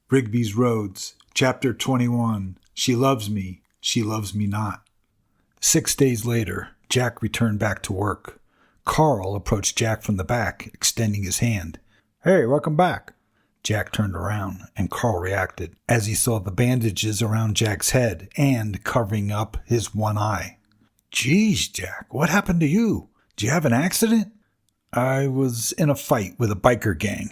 Rigby's Roads, Chapter 21. She loves me not. 6 days later, Jack returned back to work. Carl approached Jack from the back, extending his hand. "Hey, welcome back." Jack turned around, and Carl reacted as he saw the bandages around Jack's head and covering up his one eye. "Geez, Jack, what happened to you? Did you have an accident?" "I was in a fight with a biker gang."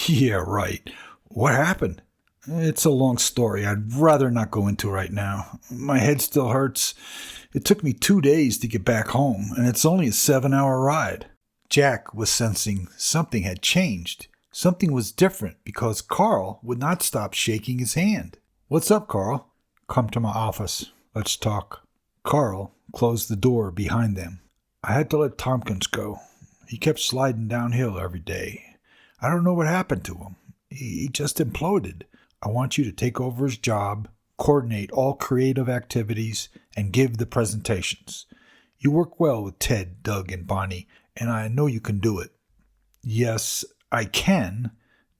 "Yeah, right. What happened?" "It's a long story. I'd rather not go into right now. My head still hurts. It took me 2 days to get back home, and it's only a 7-hour ride." Jack was sensing something had changed. Something was different because Carl would not stop shaking his hand. "What's up, Carl?" "Come to my office. Let's talk." Carl closed the door behind them. "I had to let Tompkins go. He kept sliding downhill every day. I don't know what happened to him. He just imploded. I want you to take over his job, coordinate all creative activities, and give the presentations. You work well with Ted, Doug, and Bonnie, and I know you can do it." "Yes, I can,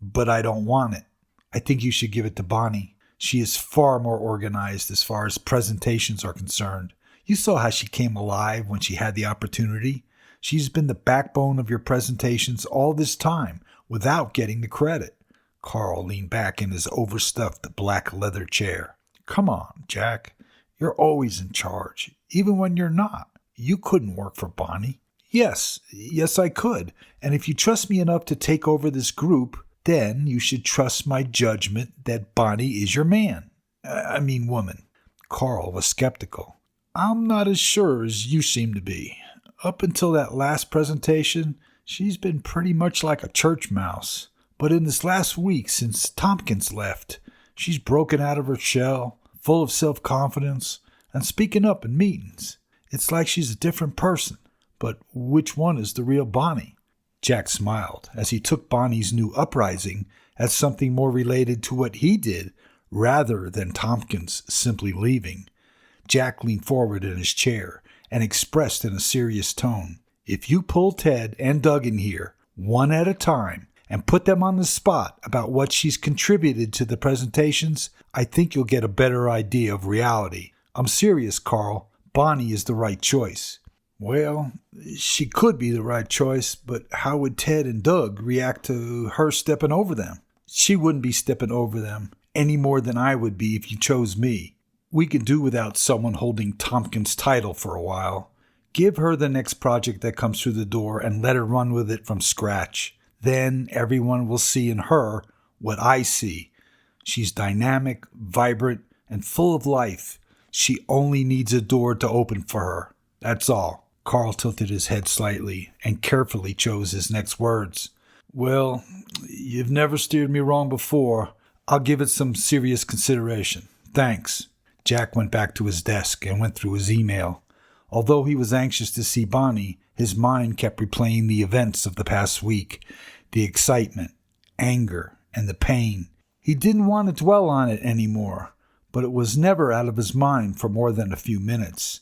but I don't want it. I think you should give it to Bonnie. She is far more organized as far as presentations are concerned. You saw how she came alive when she had the opportunity. She's been the backbone of your presentations all this time without getting the credit." Carl leaned back in his overstuffed black leather chair. "Come on, Jack. You're always in charge, even when you're not. You couldn't work for Bonnie." Yes, I could. And if you trust me enough to take over this group, then you should trust my judgment that Bonnie is your man. Woman." Carl was skeptical. "I'm not as sure as you seem to be. Up until that last presentation, she's been pretty much like a church mouse. But in this last week since Tompkins left, she's broken out of her shell, full of self-confidence, and speaking up in meetings. It's like she's a different person. But which one is the real Bonnie?" Jack smiled as he took Bonnie's new uprising as something more related to what he did rather than Tompkins simply leaving. Jack leaned forward in his chair and expressed in a serious tone, "If you pull Ted and Doug in here, one at a time, and put them on the spot about what she's contributed to the presentations, I think you'll get a better idea of reality. I'm serious, Carl. Bonnie is the right choice." "Well, she could be the right choice, but how would Ted and Doug react to her stepping over them?" "She wouldn't be stepping over them any more than I would be if you chose me. We can do without someone holding Tompkins' title for a while. Give her the next project that comes through the door and let her run with it from scratch. Then everyone will see in her what I see. She's dynamic, vibrant, and full of life. She only needs a door to open for her. That's all." Carl tilted his head slightly and carefully chose his next words. "Well, you've never steered me wrong before. I'll give it some serious consideration. Thanks." Jack went back to his desk and went through his email. Although he was anxious to see Bonnie, his mind kept replaying the events of the past week, the excitement, anger, and the pain. He didn't want to dwell on it anymore, but it was never out of his mind for more than a few minutes.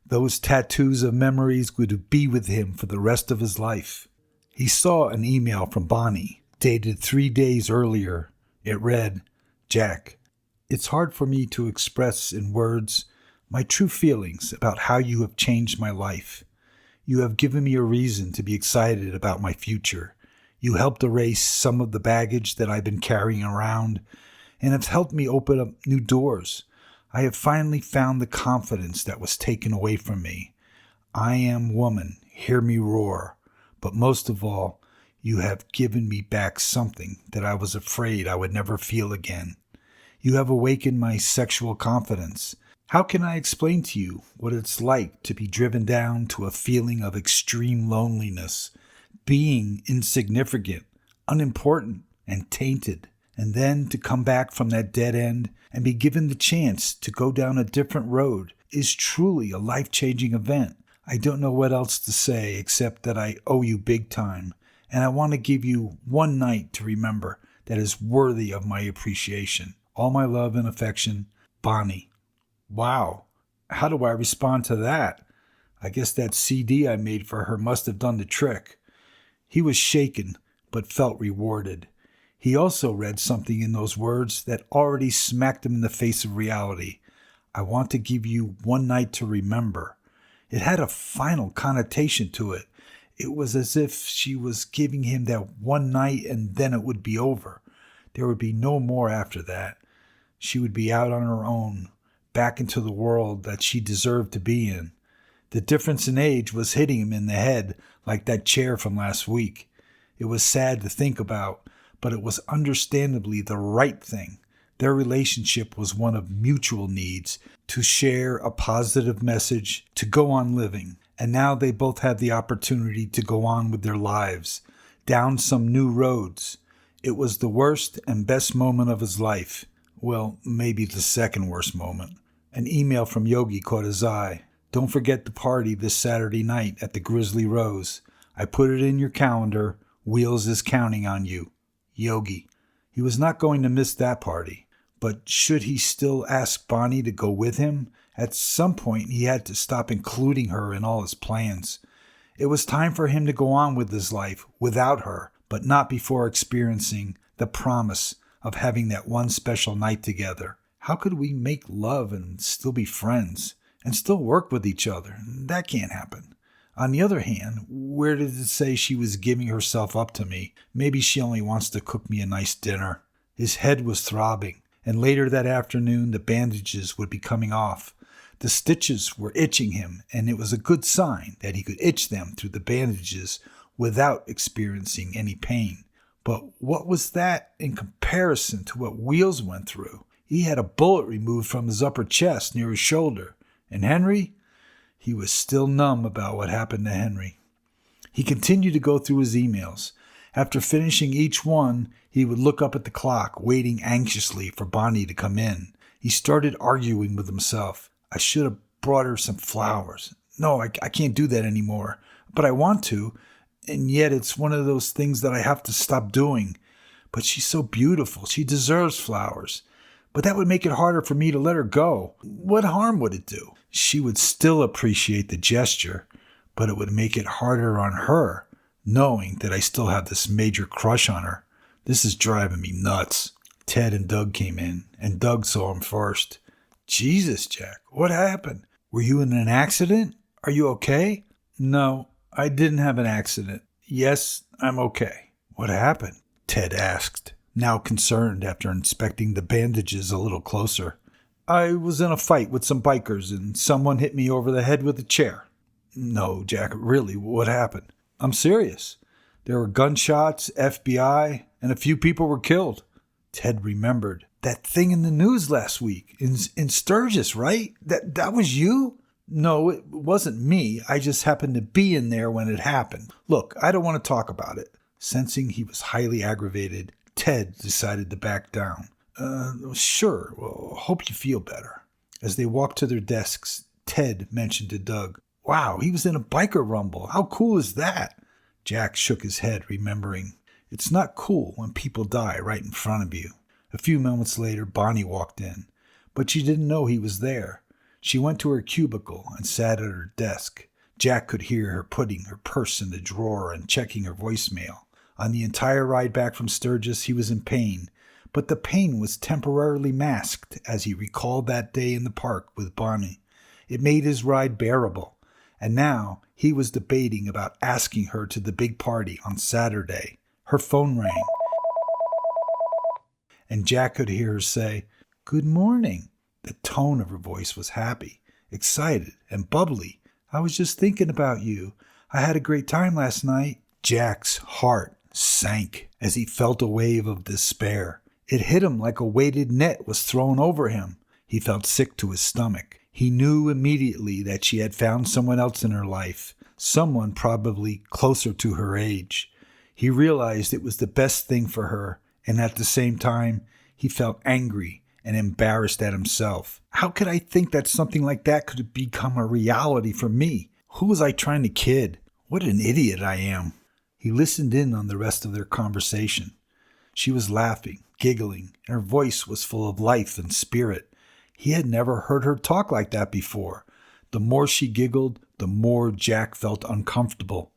Those tattoos of memories would be with him for the rest of his life. He saw an email from Bonnie, dated 3 days earlier. It read, "Jack, it's hard for me to express in words my true feelings about how you have changed my life. You have given me a reason to be excited about my future. You helped erase some of the baggage that I've been carrying around and have helped me open up new doors. I have finally found the confidence that was taken away from me. I am woman, hear me roar. But most of all, you have given me back something that I was afraid I would never feel again. You have awakened my sexual confidence. How can I explain to you what it's like to be driven down to a feeling of extreme loneliness, being insignificant, unimportant, and tainted, and then to come back from that dead end and be given the chance to go down a different road is truly a life-changing event. I don't know what else to say except that I owe you big time, and I want to give you one night to remember that is worthy of my appreciation. All my love and affection, Bonnie." Wow. How do I respond to that? I guess that CD I made for her must have done the trick. He was shaken, but felt rewarded. He also read something in those words that already smacked him in the face of reality. I want to give you one night to remember. It had a final connotation to it. It was as if she was giving him that one night and then it would be over. There would be no more after that. She would be out on her own, back into the world that she deserved to be in. The difference in age was hitting him in the head like that chair from last week. It was sad to think about, but it was understandably the right thing. Their relationship was one of mutual needs, to share a positive message, to go on living. And now they both had the opportunity to go on with their lives, down some new roads. It was the worst and best moment of his life. Well, maybe the second worst moment. An email from Yogi caught his eye. Don't forget the party this Saturday night at the Grizzly Rose. I put it in your calendar. Wheels is counting on you. Yogi. He was not going to miss that party. But should he still ask Bonnie to go with him? At some point, he had to stop including her in all his plans. It was time for him to go on with his life without her, but not before experiencing the promise of having that one special night together. How could we make love and still be friends and still work with each other? That can't happen. On the other hand, where did it say she was giving herself up to me? Maybe she only wants to cook me a nice dinner. His head was throbbing. And later that afternoon, the bandages would be coming off. The stitches were itching him, and it was a good sign that he could itch them through the bandages without experiencing any pain. But what was that in comparison to what Wheels went through? He had a bullet removed from his upper chest near his shoulder. And Henry? He was still numb about what happened to Henry. He continued to go through his emails. After finishing each one, he would look up at the clock, waiting anxiously for Bonnie to come in. He started arguing with himself. I should have brought her some flowers. No, I can't do that anymore. But I want to, and yet it's one of those things that I have to stop doing. But she's so beautiful. She deserves flowers. But that would make it harder for me to let her go. What harm would it do? She would still appreciate the gesture, but it would make it harder on her, knowing that I still have this major crush on her. This is driving me nuts. Ted and Doug came in, and Doug saw him first. Jesus, Jack, what happened? Were you in an accident? Are you okay? No, I didn't have an accident. Yes, I'm okay. What happened? Ted asked, now concerned after inspecting the bandages a little closer. I was in a fight with some bikers, and someone hit me over the head with a chair. No, Jack, really, what happened? I'm serious. There were gunshots, FBI, and a few people were killed. Ted remembered. That thing in the news last week, in Sturgis, right? That was you? No, it wasn't me. I just happened to be in there when it happened. Look, I don't want to talk about it. Sensing he was highly aggravated, Ted decided to back down. Sure. Well, hope you feel better. As they walked to their desks, Ted mentioned to Doug, Wow, he was in a biker rumble. How cool is that? Jack shook his head, remembering. It's not cool when people die right in front of you. A few moments later, Bonnie walked in, but she didn't know he was there. She went to her cubicle and sat at her desk. Jack could hear her putting her purse in the drawer and checking her voicemail. On the entire ride back from Sturgis, he was in pain, but the pain was temporarily masked as he recalled that day in the park with Bonnie. It made his ride bearable, and now he was debating about asking her to the big party on Saturday. Her phone rang, and Jack could hear her say, Good morning. The tone of her voice was happy, excited, and bubbly. I was just thinking about you. I had a great time last night. Jack's heart sank as he felt a wave of despair. It hit him like a weighted net was thrown over him. He felt sick to his stomach. He knew immediately that she had found someone else in her life, someone probably closer to her age. He realized it was the best thing for her, and at the same time, he felt angry and embarrassed at himself. How could I think that something like that could become a reality for me? Who was I trying to kid? What an idiot I am. He listened in on the rest of their conversation. She was laughing, giggling, and her voice was full of life and spirit. He had never heard her talk like that before. The more she giggled, the more Jack felt uncomfortable.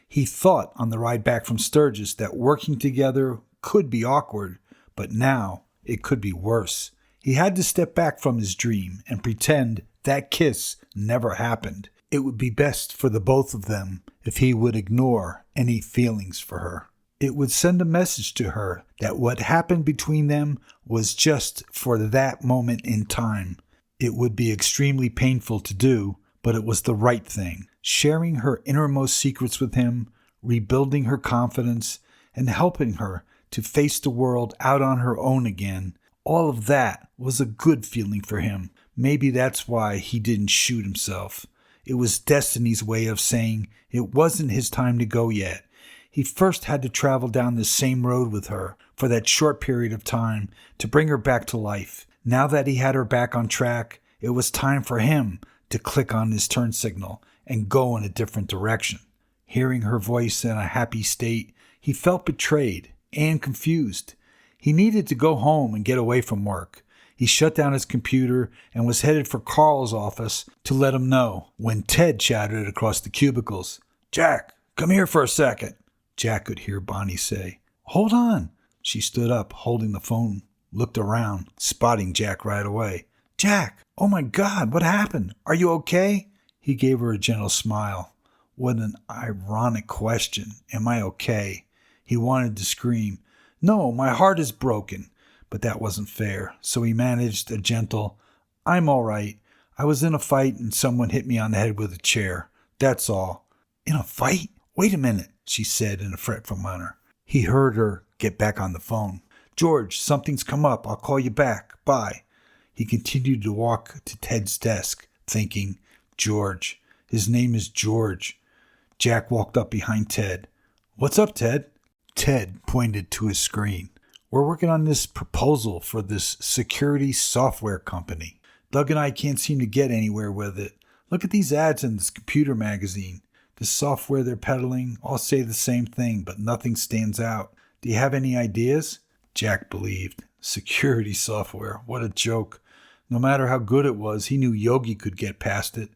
He thought on the ride back from Sturgis that working together could be awkward, but now it could be worse. He had to step back from his dream and pretend that kiss never happened. It would be best for the both of them if he would ignore any feelings for her. It would send a message to her that what happened between them was just for that moment in time. It would be extremely painful to do, but it was the right thing. Sharing her innermost secrets with him, rebuilding her confidence, and helping her to face the world out on her own again, all of that was a good feeling for him. Maybe that's why he didn't shoot himself. It was destiny's way of saying it wasn't his time to go yet. He first had to travel down the same road with her for that short period of time to bring her back to life. Now that he had her back on track, it was time for him to click on his turn signal and go in a different direction. Hearing her voice in a happy state, he felt betrayed and confused. He needed to go home and get away from work. He shut down his computer and was headed for Carl's office to let him know when Ted shouted across the cubicles, "Jack, come here for a second." Jack could hear Bonnie say, "Hold on." She stood up, holding the phone, looked around, spotting Jack right away. "Jack, oh my God, what happened? Are you okay?" He gave her a gentle smile. What an ironic question. Am I okay? He wanted to scream, "No, my heart is broken." But that wasn't fair, so he managed a gentle, "I'm all right. I was in a fight and someone hit me on the head with a chair. That's all." "In a fight? Wait a minute," she said in a fretful manner. He heard her get back on the phone. "George, something's come up. I'll call you back. Bye." He continued to walk to Ted's desk, thinking, George. His name is George. Jack walked up behind Ted. "What's up, Ted?" Ted pointed to his screen. "We're working on this proposal for this security software company. Doug and I can't seem to get anywhere with it. Look at these ads in this computer magazine. The software they're peddling all say the same thing, but nothing stands out. Do you have any ideas?" Jack believed. Security software. What a joke. No matter how good it was, he knew Yogi could get past it.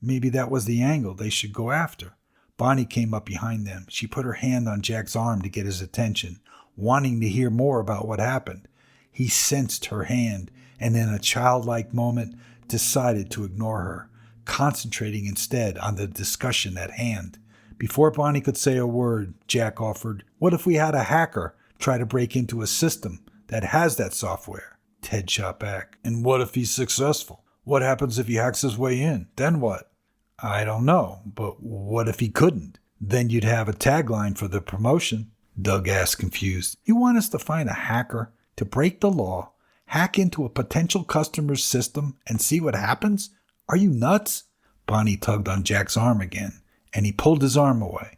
Maybe that was the angle they should go after. Bonnie came up behind them. She put her hand on Jack's arm to get his attention, wanting to hear more about what happened. He sensed her hand, and in a childlike moment decided to ignore her, concentrating instead on the discussion at hand. Before Bonnie could say a word, Jack offered, "What if we had a hacker try to break into a system that has that software?" Ted shot back, "And what if he's successful? What happens if he hacks his way in? Then what?" "I don't know, but what if he couldn't? Then you'd have a tagline for the promotion." Doug asked, confused. "You want us to find a hacker to break the law, hack into a potential customer's system, and see what happens? Are you nuts?" Bonnie tugged on Jack's arm again, and he pulled his arm away.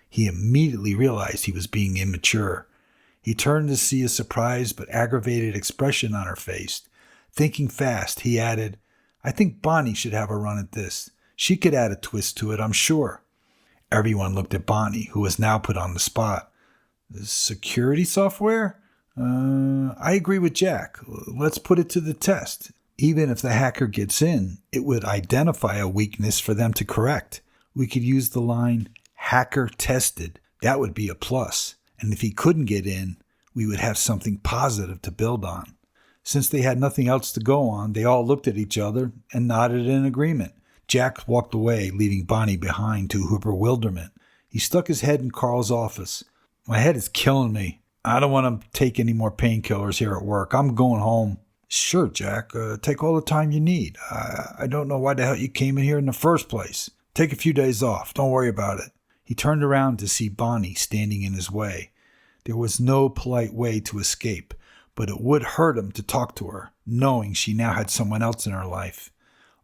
He immediately realized he was being immature. He turned to see a surprised but aggravated expression on her face. Thinking fast, he added, "I think Bonnie should have a run at this. She could add a twist to it, I'm sure." Everyone looked at Bonnie, who was now put on the spot. "Security software? I agree with Jack. Let's put it to the test. Even if the hacker gets in, it would identify a weakness for them to correct. We could use the line, 'hacker tested.' That would be a plus. And if he couldn't get in, we would have something positive to build on." Since they had nothing else to go on, they all looked at each other and nodded in agreement. Jack walked away, leaving Bonnie behind to her bewilderment. He stuck his head in Carl's office. "My head is killing me. I don't want to take any more painkillers here at work. I'm going home." "Sure, Jack. Take all the time you need. I don't know why the hell you came in here in the first place. Take a few days off. Don't worry about it." He turned around to see Bonnie standing in his way. There was no polite way to escape, but it would hurt him to talk to her, knowing she now had someone else in her life.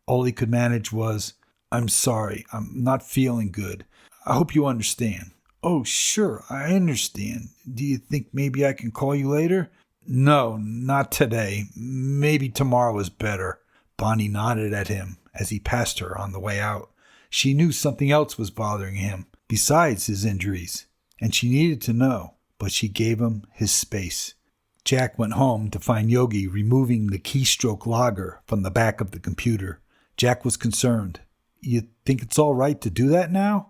All he could manage was, "I'm sorry. I'm not feeling good. I hope you understand." "Oh, sure, I understand. Do you think maybe I can call you later?" "No, not today. Maybe tomorrow is better." Bonnie nodded at him as he passed her on the way out. She knew something else was bothering him, besides his injuries, and she needed to know, but she gave him his space. Jack went home to find Yogi removing the keystroke logger from the back of the computer. Jack was concerned. "You think it's all right to do that now?"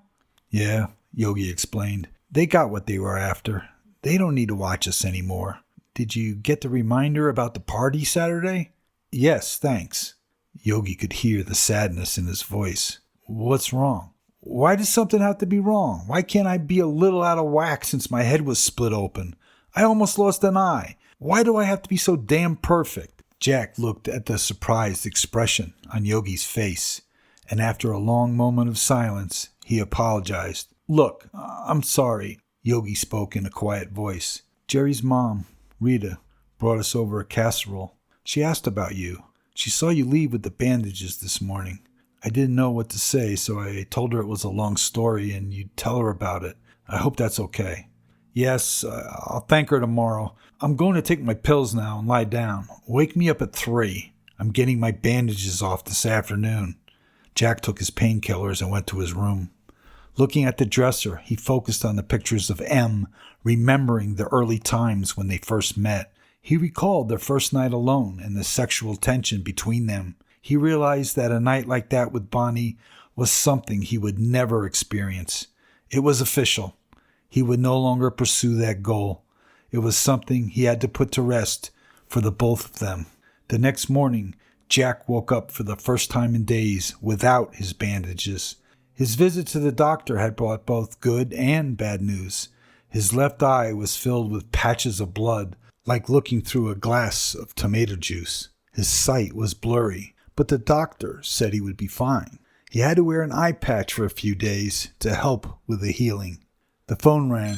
"Yeah," Yogi explained. "They got what they were after. They don't need to watch us anymore. Did you get the reminder about the party Saturday? Yes, thanks. Yogi could hear the sadness in his voice. What's wrong? Why does something have to be wrong? Why can't I be a little out of whack since my head was split open? I almost lost an eye. Why do I have to be so damn perfect? Jack looked at the surprised expression on Yogi's face, and after a long moment of silence, he apologized. Look, I'm sorry. Yogi spoke in a quiet voice. Jerry's mom, Rita, brought us over a casserole. She asked about you. She saw you leave with the bandages this morning. I didn't know what to say, so I told her it was a long story and you'd tell her about it. I hope that's okay. Yes, I'll thank her tomorrow. I'm going to take my pills now and lie down. Wake me up at 3. I'm getting my bandages off this afternoon. Jack took his painkillers and went to his room. Looking at the dresser, he focused on the pictures of M, remembering the early times when they first met. He recalled their first night alone and the sexual tension between them. He realized that a night like that with Bonnie was something he would never experience. It was official. He would no longer pursue that goal. It was something he had to put to rest for the both of them. The next morning, Jack woke up for the first time in days without his bandages. His visit to the doctor had brought both good and bad news. His left eye was filled with patches of blood, like looking through a glass of tomato juice. His sight was blurry, but the doctor said he would be fine. He had to wear an eye patch for a few days to help with the healing. The phone rang.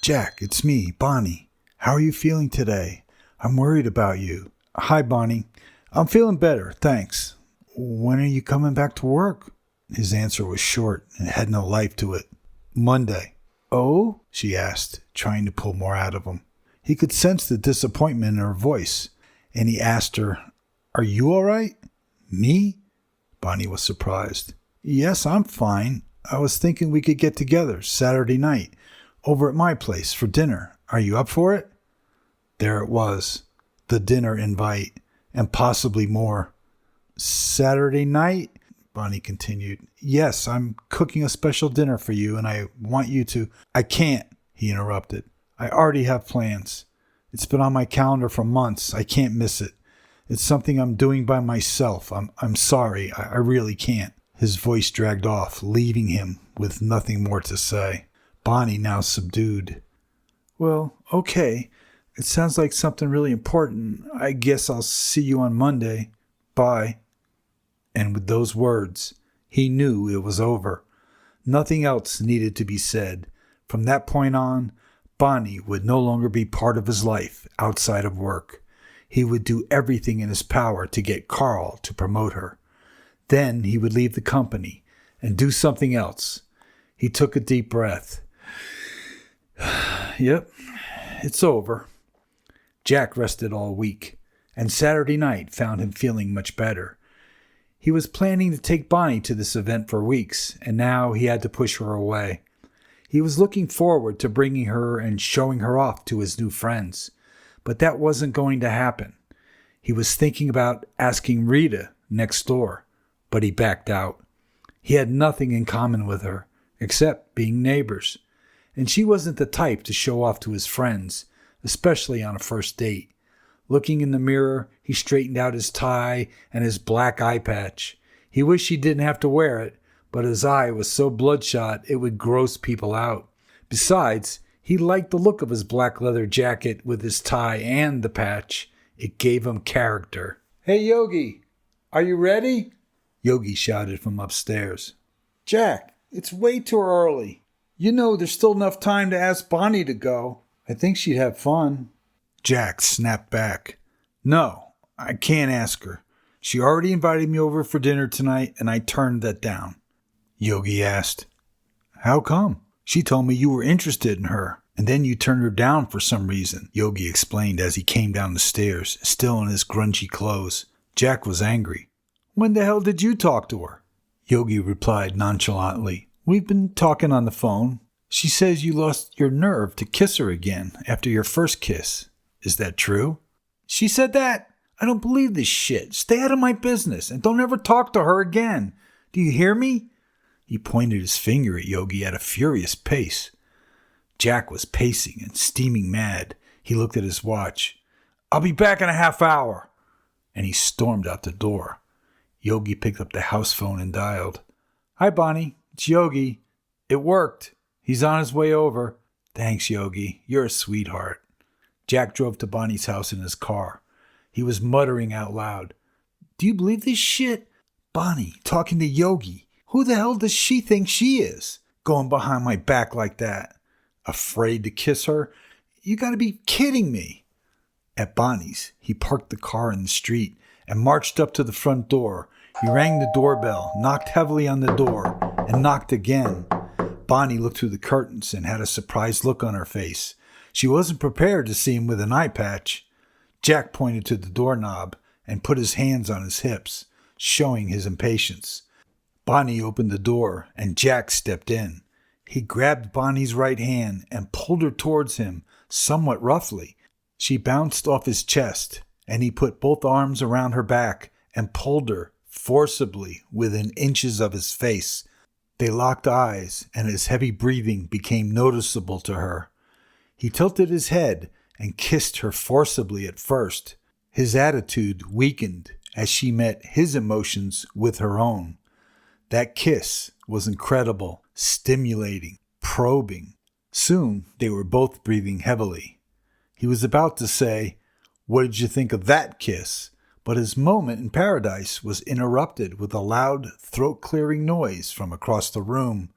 Jack, it's me, Bonnie. How are you feeling today? I'm worried about you. Hi, Bonnie. I'm feeling better, thanks. When are you coming back to work? His answer was short and had no life to it. Monday. Oh? She asked, trying to pull more out of him. He could sense the disappointment in her voice, and he asked her, Are you all right? Me? Bonnie was surprised. Yes, I'm fine. I was thinking we could get together Saturday night over at my place for dinner. Are you up for it? There it was, the dinner invite, and possibly more. Saturday night? Bonnie continued. Yes, I'm cooking a special dinner for you, and I want you to... I can't, he interrupted. I already have plans. It's been on my calendar for months. I can't miss it. It's something I'm doing by myself. I'm sorry. I really can't. His voice dragged off, leaving him with nothing more to say. Bonnie now subdued. Well, okay. It sounds like something really important. I guess I'll see you on Monday. Bye. And with those words, he knew it was over. Nothing else needed to be said. From that point on, Bonnie would no longer be part of his life outside of work. He would do everything in his power to get Carl to promote her. Then he would leave the company and do something else. He took a deep breath. Yep, it's over. Jack rested all week, and Saturday night found him feeling much better. He was planning to take Bonnie to this event for weeks, and now he had to push her away. He was looking forward to bringing her and showing her off to his new friends, but that wasn't going to happen. He was thinking about asking Rita next door, but he backed out. He had nothing in common with her, except being neighbors, and she wasn't the type to show off to his friends, especially on a first date. Looking in the mirror, he straightened out his tie and his black eye patch. He wished he didn't have to wear it, but his eye was so bloodshot it would gross people out. Besides, he liked the look of his black leather jacket with his tie and the patch. It gave him character. Hey, Yogi, are you ready? Yogi shouted from upstairs. Jack, it's way too early. You know there's still enough time to ask Bonnie to go. I think she'd have fun. Jack snapped back. No, I can't ask her. She already invited me over for dinner tonight, and I turned that down. Yogi asked, How come? She told me you were interested in her, and then you turned her down for some reason, Yogi explained as he came down the stairs, still in his grungy clothes. Jack was angry. When the hell did you talk to her? Yogi replied nonchalantly. We've been talking on the phone. She says you lost your nerve to kiss her again after your first kiss. Is that true? She said that? I don't believe this shit. Stay out of my business and don't ever talk to her again. Do you hear me? He pointed his finger at Yogi at a furious pace. Jack was pacing and steaming mad. He looked at his watch. "I'll be back in a half hour." And he stormed out the door. Yogi picked up the house phone and dialed. "Hi, Bonnie. It's Yogi. It worked. He's on his way over." "Thanks, Yogi. You're a sweetheart." Jack drove to Bonnie's house in his car. He was muttering out loud, "Do you believe this shit? Bonnie talking to Yogi. Who the hell does she think she is? Going behind my back like that. Afraid to kiss her? You gotta be kidding me." At Bonnie's, he parked the car in the street and marched up to the front door. He rang the doorbell, knocked heavily on the door, and knocked again. Bonnie looked through the curtains and had a surprised look on her face. She wasn't prepared to see him with an eye patch. Jack pointed to the doorknob and put his hands on his hips, showing his impatience. Bonnie opened the door and Jack stepped in. He grabbed Bonnie's right hand and pulled her towards him, somewhat roughly. She bounced off his chest, and he put both arms around her back and pulled her forcibly within inches of his face. They locked eyes, and his heavy breathing became noticeable to her. He tilted his head and kissed her forcibly at first. His attitude weakened as she met his emotions with her own. That kiss was incredible, stimulating, probing. Soon they were both breathing heavily. He was about to say, "What did you think of that kiss?" But his moment in paradise was interrupted with a loud, throat-clearing noise from across the room.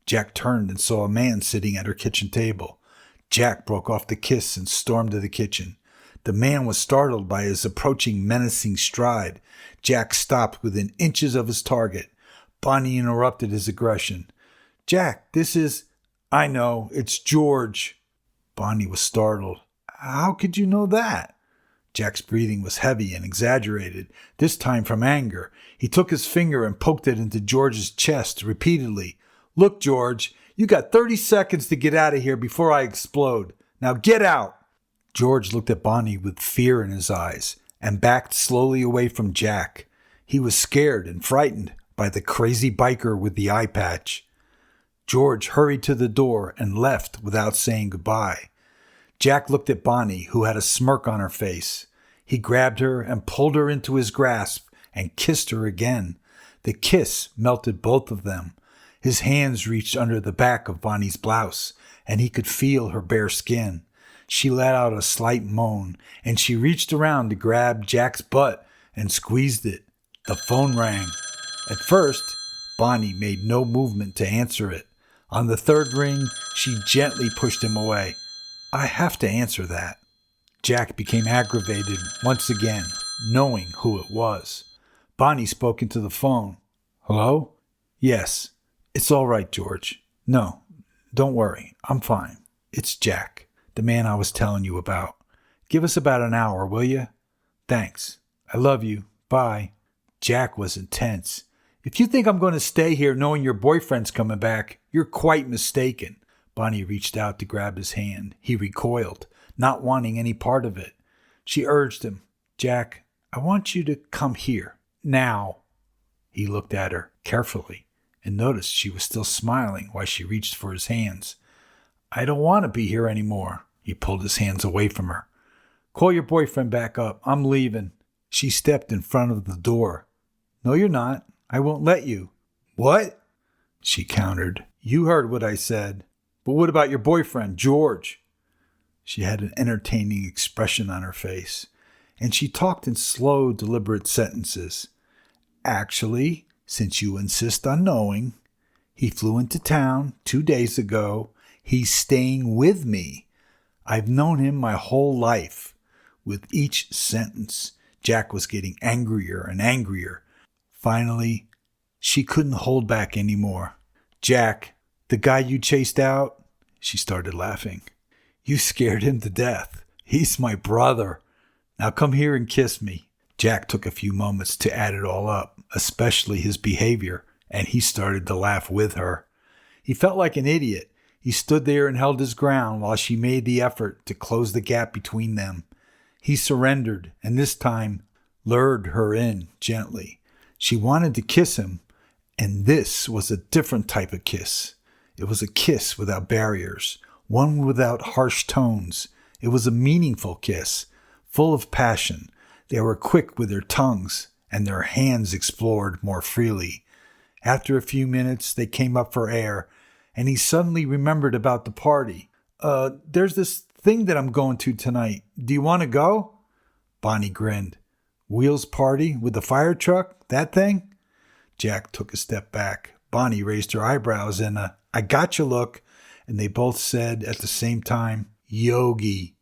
Jack turned and saw a man sitting at her kitchen table. Jack broke off the kiss and stormed to the kitchen. The man was startled by his approaching menacing stride. Jack stopped within inches of his target. Bonnie interrupted his aggression. "Jack, this is—" "I know, it's George." Bonnie was startled. "How could you know that?" Jack's breathing was heavy and exaggerated, this time from anger. He took his finger and poked it into George's chest repeatedly. "Look, George, you got 30 seconds to get out of here before I explode. Now get out!" George looked at Bonnie with fear in his eyes and backed slowly away from Jack. He was scared and frightened by the crazy biker with the eye patch. George hurried to the door and left without saying goodbye. Jack looked at Bonnie, who had a smirk on her face. He grabbed her and pulled her into his grasp and kissed her again. The kiss melted both of them. His hands reached under the back of Bonnie's blouse, and he could feel her bare skin. She let out a slight moan, and she reached around to grab Jack's butt and squeezed it. The phone rang. At first, Bonnie made no movement to answer it. On the third ring, she gently pushed him away. "I have to answer that." Jack became aggravated once again, knowing who it was. Bonnie spoke into the phone. "Hello?" "Yes. It's all right, George. No, don't worry. I'm fine. It's Jack, the man I was telling you about. Give us about an hour, will you? Thanks. I love you. Bye." Jack was intense. "If you think I'm going to stay here knowing your boyfriend's coming back, you're quite mistaken." Bonnie reached out to grab his hand. He recoiled, not wanting any part of it. She urged him, "Jack, I want you to come here. Now." He looked at her carefully and noticed she was still smiling while she reached for his hands. "I don't want to be here anymore." He pulled his hands away from her. "Call your boyfriend back up. I'm leaving." She stepped in front of the door. "No, you're not. I won't let you." "What?" She countered. "You heard what I said. But what about your boyfriend, George?" She had an entertaining expression on her face, and she talked in slow, deliberate sentences. "Actually, since you insist on knowing, he flew into town 2 days ago. He's staying with me. I've known him my whole life." With each sentence, Jack was getting angrier and angrier. Finally, she couldn't hold back anymore. "Jack, the guy you chased out," she started laughing. "You scared him to death. He's my brother. Now come here and kiss me." Jack took a few moments to add it all up, especially his behavior, and he started to laugh with her. He felt like an idiot. He stood there and held his ground while she made the effort to close the gap between them. He surrendered, and this time lured her in gently. She wanted to kiss him, and this was a different type of kiss. It was a kiss without barriers, one without harsh tones. It was a meaningful kiss, full of passion. They were quick with their tongues, and their hands explored more freely. After a few minutes, they came up for air, and he suddenly remembered about the party. There's this thing that I'm going to tonight. Do you want to go?" Bonnie grinned. "Wheels party with the fire truck? That thing?" Jack took a step back. Bonnie raised her eyebrows in a "I gotcha" look, and they both said at the same time, "Yogi."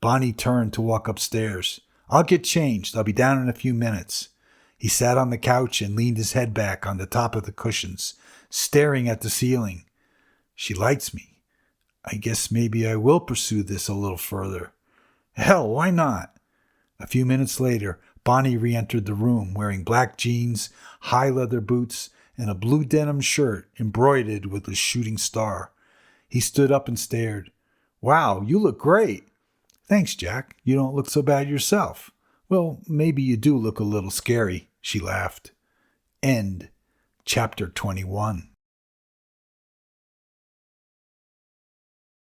Bonnie turned to walk upstairs. "I'll get changed. I'll be down in a few minutes." He sat on the couch and leaned his head back on the top of the cushions, staring at the ceiling. "She likes me. I guess maybe I will pursue this a little further. Hell, why not?" A few minutes later, Bonnie re-entered the room wearing black jeans, high leather boots, and a blue denim shirt embroidered with a shooting star. He stood up and stared. "Wow, you look great." "Thanks, Jack. You don't look so bad yourself." "Well, maybe you do look a little scary," she laughed. End. Chapter 21.